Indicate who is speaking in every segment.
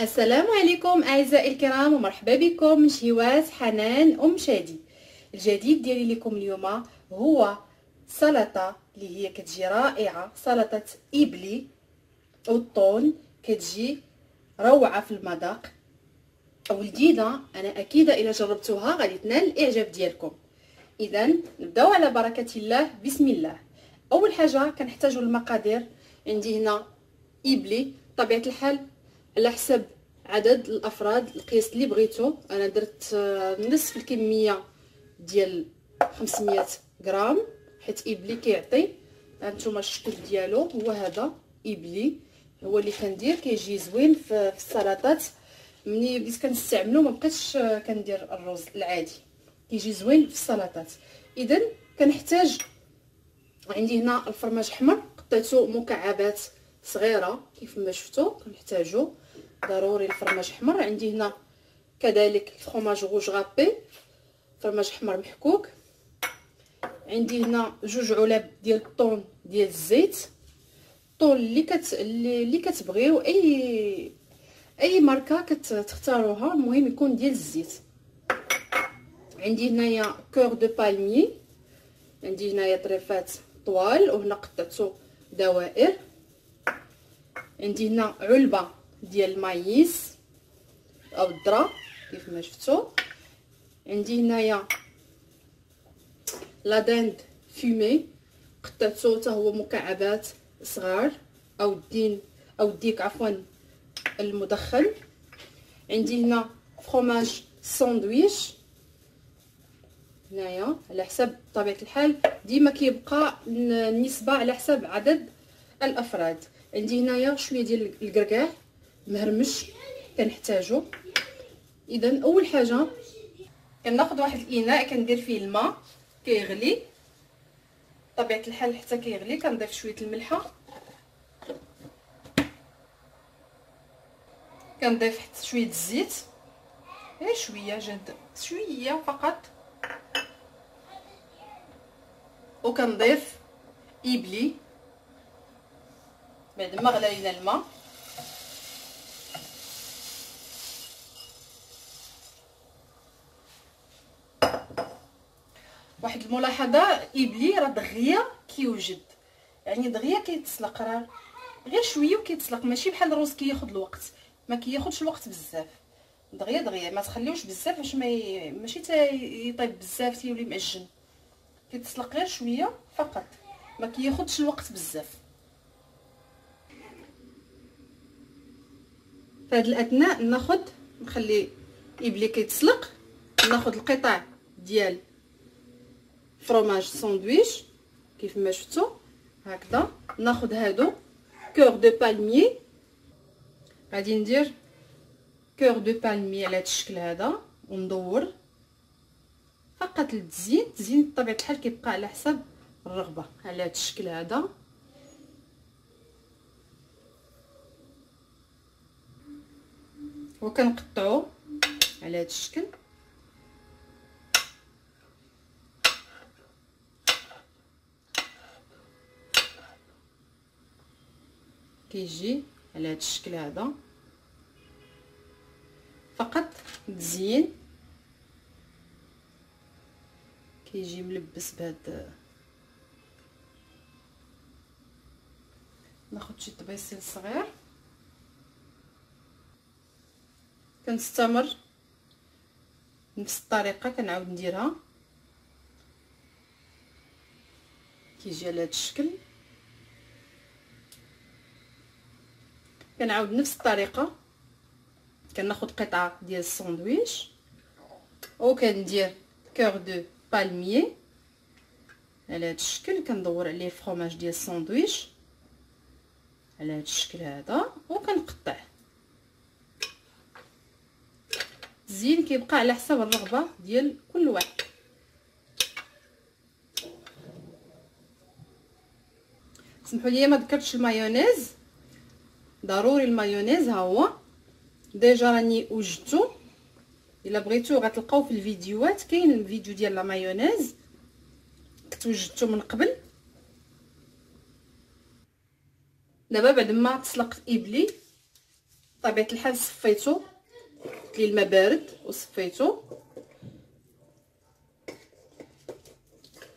Speaker 1: السلام عليكم اعزائي الكرام ومرحبا بكم. شهواز حنان ام شادي. الجديد ديالي لكم اليوم هو سلطه اللي هي كتجي رائعه، سلطه إبلي والطون، كتجي روعه في المذاق ولذيذه. انا اكيده الى جربتوها غادي تنال الاعجاب ديالكم. اذا نبداو على بركه الله. بسم الله. اول حاجه كنحتاجوا المقادير. عندي هنا إبلي طبيعه الحال على حسب عدد الافراد القياس اللي بغيتو. انا درت نصف الكميه ديال 500 غرام حيت إبلي كيعطي. هانتوما الشكل ديالو هو هذا. إبلي هو اللي كندير كيجي زوين في السلطات. ملي بديت كنستعملو ما بقيتش كندير الرز العادي، كيجي زوين في السلطات. اذا كنحتاج عندي هنا الفرماج احمر قطعته مكعبات صغيره كيف ما شفتوا. كنحتاجو ضروري الفرماج احمر. عندي هنا كذلك الفرماج روج غابي، فرماج احمر محكوك. عندي هنا 2 علب ديال الطون ديال الزيت، الطون اللي كتبغيو، اي ماركه كتختاروها، المهم يكون ديال الزيت. عندي هنايا كور دو بالمي، عندي هنايا طريفات طوال وهنا قطعته دوائر. عندي هنا علبه ديال المايس او الذره كيف ما شفتوا. عندي هنايا لا داند فومي قطعته حتى هو مكعبات صغار، او الديك عفوا المدخن. عندي هنا فروماج ساندويتش هنايا على حسب طبيعه الحال، ديما كيبقى النسبه على حسب عدد الافراد. عندي هنايا شويه ديال الكركاع مهرمش كنحتاجو. اذا اول حاجه كناخذ واحد الاناء كندير فيه الماء كيغلي طبيعه الحال حتى كيغلي. كنضيف شويه الملحه، كنضيف حتى شويه الزيت، غير شويه جد شويه فقط، وكنضيف إبلي بعد ما غلى لينا الماء. واحد الملاحظه، إبلي راه دغيا كيوجد، يعني دغيا كيتسلق، راه غير شويه وكيتسلق، ماشي بحال الرز كياخذ الوقت، ما كياخذش الوقت بزاف. دغيا ما تخليوش بزاف باش ماشي يطيب بزاف تيولي معجن. كيتسلق غير شويه فقط، ما كياخذش الوقت بزاف. في هذا الاثناء نخلي إبلي كيتسلق، ناخذ القطع ديال فروماج ساندويتش كيف ما شفتوا هكذا. ناخذ هادو كور دو بالمي، غادي ندير كور دو بالمي على هذا الشكل هذا وندور فقط التزيين بطبيعه الحال كيبقى على حسب الرغبه على هذا الشكل هذا. وكنقطعو على هذا الشكل. كيجي على هذا الشكل هذا فقط تزيين، كيجي ملبس بهذا. ناخذ شي طبيسيل صغير، كنستمر نفس الطريقه كنعاود نديرها، كيجي على هذا الشكل. كنعاود نفس الطريقه، كناخذ قطعه ديال الساندويتش وكندير كور دو بالمي على هذا الشكل، كندور عليه فروماج ديال الساندويتش على هذا الشكل هذا وكنقطع. الزين كيبقى على حسب الرغبه ديال كل واحد. سمحوا لي ما ذكرتش المايونيز، ضروري المايونيز. ها هو ديجا راني وجدته، الا بغيتو غتلقاو في الفيديوهات كاين الفيديو ديال لا مايونيز كنت وجدته من قبل. دابا بعد ما تسلقت إبلي بطبيعه الحال صفيتو لي الماء بارد وصفيتو.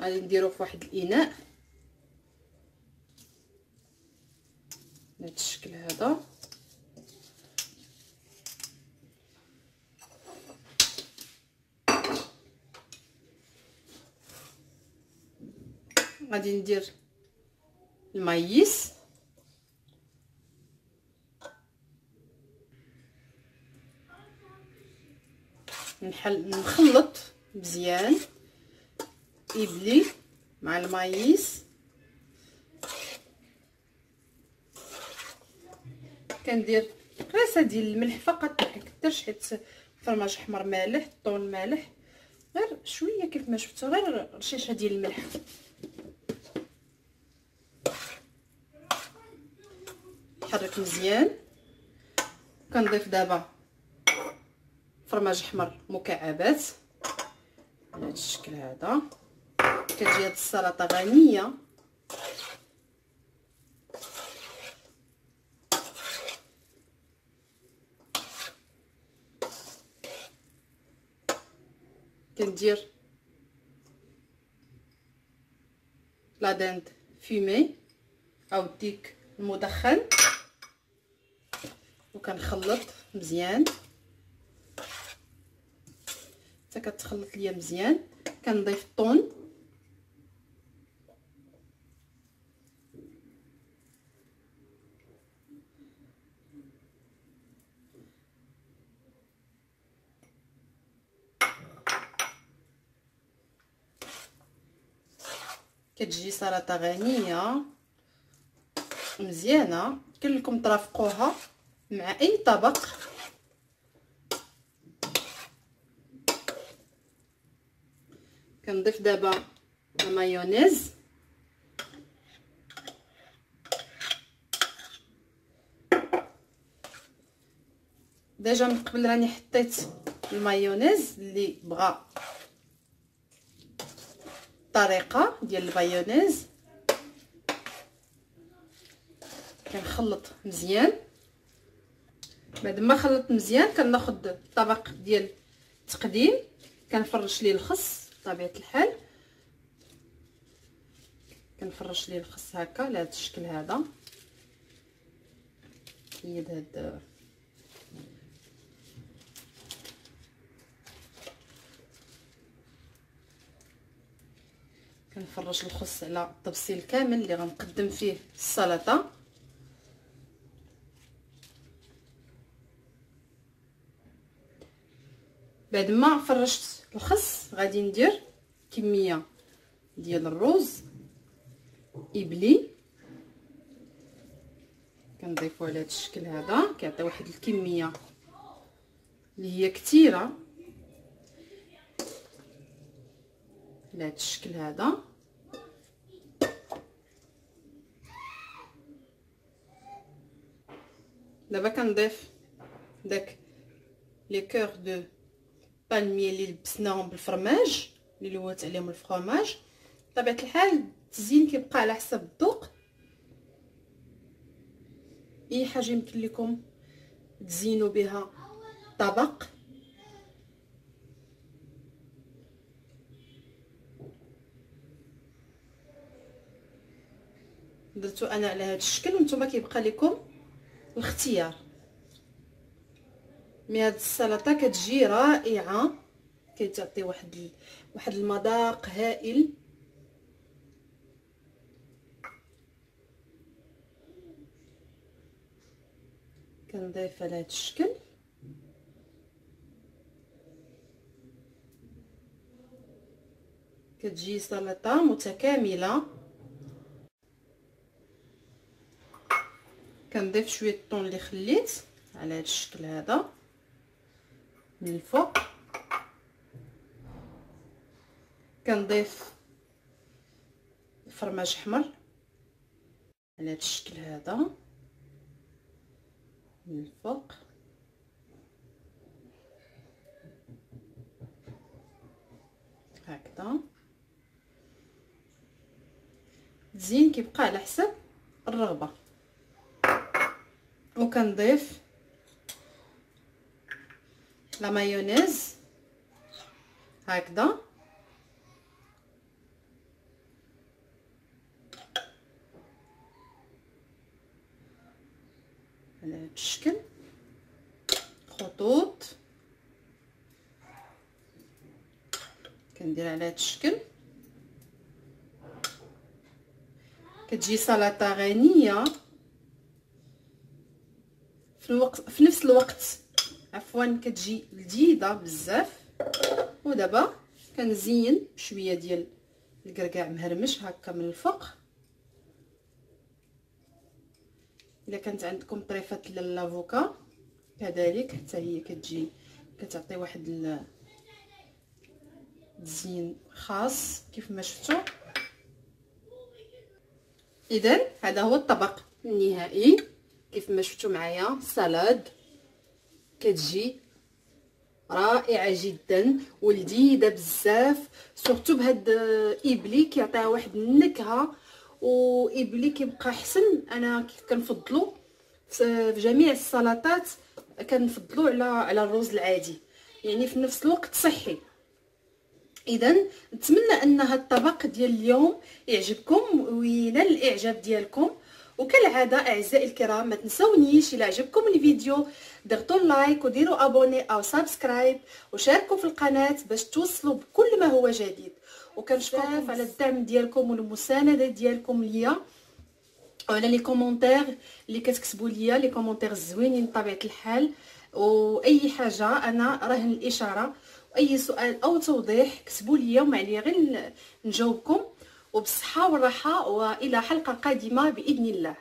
Speaker 1: غادي نديرو في واحد الاناء بهذا الشكل هذا. غادي ندير المايس، نخلط مزيان يبلي مع المايس. كندير قريصه ديال الملح فقط، ما كنكثرش حيت فرماج احمر مالح، الطون مالح، غير شويه كيف ما شفتوا، غير رشيشه ديال الملح. نحرك مزيان. كنضيف دابا فرماج احمر مكعبات على هذا الشكل هذا. كتجي هاد السلطه غنيه كندير لا دند فيمي او الديك المدخن وكنخلط مزيان حتى كتخلط ليا مزيان. كنضيف الطون، كتجي سلطه غنيه مزيانه. كلكم ترافقوها مع اي طبق. كنضيف دابا المايونيز، ديجا من قبل راني حطيت المايونيز. اللي بغى الطريقه ديال المايونيز كنخلط مزيان. بعد ما خلطت مزيان كناخذ الطبق ديال التقديم، كنفرش ليه الخس بطبيعه الحال. كنفرش ليه الخس هكا على هذا الشكل هذا. حيد هاد كنفرش الخس على الطبسيل كامل اللي غنقدم فيه السلطه. بعد ما فرشت الخس غادي ندير كميه ديال الروز يبلي، كنضيفو على هذا الشكل هذا. كيعطي واحد الكميه اللي هي كثيره على هذا الشكل هذا. دابا كنضيف داك لي كور دو بالمي اللي لبسناهم بالفرماج، اللي لوات عليهم الفرماج. بطبيعه الحال التزيين كيبقى على حسب الذوق، اي حاجه يمكن لكم تزينوا بها الطبق. درتو انا على هذا الشكل وانتم كيبقى لكم الاختيار. مي هاد السلطه كتجي رائعه، كتعطي واحد المذاق هائل. كنضيف على هذا الشكل. كتجي سلطه متكامله. كنضيف شويه الطون اللي خليت على هذا الشكل هذا من الفوق. كنضيف فرماج احمر على هذا الشكل هذا من الفوق. هكذا التزيين كيبقى على حسب الرغبه. وكنضيف لا مايونيز هكذا. على هذا الشكل خطوط كندير على هذا الشكل. كتجي سلطه غنيه في نفس الوقت عفوا كتجي لذيذه بزاف. ودابا كنزين شويه ديال الكركاع مهرمش هكا من الفوق. الا كانت عندكم طريفه لافوكا كذلك حتى هي كتجي كتعطي واحد الزين خاص كيف ما شفتوا. اذا هذا هو الطبق النهائي كيف ما شفتوا معايا. سلاد كتجي رائعه جدا ولذيذه بزاف، سورتو بهاد ايبلي كيعطيها واحد النكهه. وايبلي كيبقى حسن، انا كنفضلو في جميع السلطات، كنفضلو على الرز العادي، يعني في نفس الوقت صحي. اذا نتمنى ان هذا الطبق ديال اليوم يعجبكم وينال الاعجاب ديالكم. وكالعاده اعزائي الكرام ما تنسونيش الى عجبكم الفيديو ضغطوا لايك وديروا ابوني او سبسكرايب وشاركوا في القناه باش توصلوا بكل ما هو جديد. وكنشكركم على الدعم ديالكم والمسانده ديالكم ليا وعلى لي كومونتير اللي كتكتبوا ليا، لي كومونتير زوينين بطبيعه الحال. واي حاجه انا راهن الاشاره، واي سؤال او توضيح كتبوا ليا وما عليا غير نجاوبكم. وبالصحه والراحه والى حلقه قادمه باذن الله.